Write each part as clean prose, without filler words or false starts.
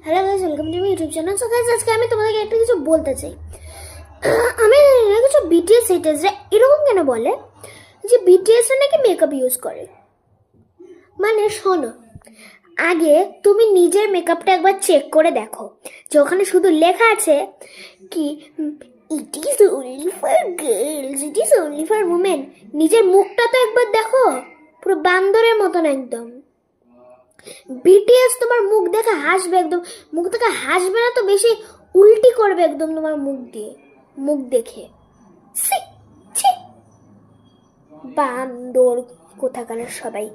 Hello guys, welcome to my YouTube channel. So guys, আজকে আমি তোমাদেরকে একটা কিছু বলতে চাই। আমি কিছু বিটিএস হেটার্সরা এরকম কেন বলে যে বিটিএস নাকি মেকআপ ইউজ করে। মানে শোনো, আগে তুমি নিজের মেকআপটা একবার চেক করে দেখো, যে ওখানে শুধু লেখা আছে কি it is only for girls, it is only for women. নিজের মুখটা তো একবার দেখো, পুরো বান্দরের মতন একদম। বিটিএস তোমার মুখ দেখে হাসবে, একদম মুখ দেখে হাসবে না তো বেশি উল্টি করবে একদম তোমার মুখ দিয়ে, মুখ দেখে। ছি, ছি, বান্দর কোথাকার সবাই।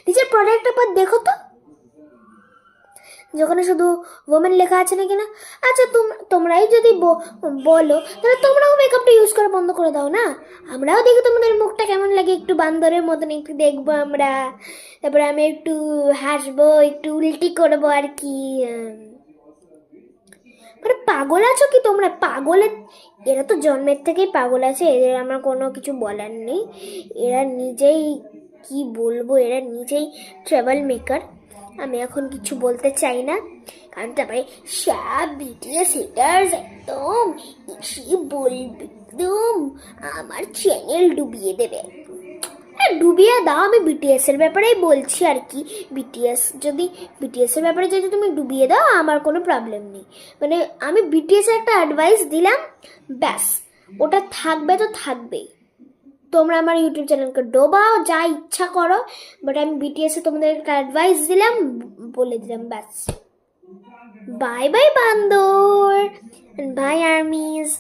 নিজের প্রোডাক্টের পর দেখো তো, যেখানে শুধু ওমেন লেখা আছে নাকি না। আচ্ছা, তোমরাই যদি বলো তাহলে তোমরাও মেকআপটা ইউজ করা বন্ধ করে দাও না। আমরাও দেখি তোমাদের মুখটা কেমন লাগে, একটু বান্দরের মতন একটু দেখবো আমরা, তারপরে আমি একটু হাসবো, একটু উল্টি করবো আর কি। মানে পাগল আছো কি তোমরা? পাগলের এরা তো জন্মের থেকেই পাগল আছে, এদের আমার কোনো কিছু বলার নেই। এরা নিজেই কি বলবো, এরা নিজেই ট্রাভেল মেকার। আমি এখন কিছু বলতে চাই না, কারণ তারপরে সব বিটিএস হেটার্স একদম এসে বলবে, একদম আমার চ্যানেল ডুবিয়ে দেবে। ডুবিয়ে দাও, আমি বিটিএস এর ব্যাপারেই বলছি আর কি। বিটিএস এর ব্যাপারে যদি তুমি ডুবিয়ে দাও আমার কোনো প্রবলেম নেই। মানে আমি বিটিএস এর একটা অ্যাডভাইস দিলাম, ব্যাস, ওটা থাকবে তো থাকবেই। তোমরা আমার ইউটিউব চ্যানেলকে ডোবাও, যা ইচ্ছা করো, বাট আমি বিটিএস এ তোমাদের একটা অ্যাডভাইস দিলাম, বলে দিলাম, ব্যাস। বাই বাই বান্দর, বাই আর্মিজ।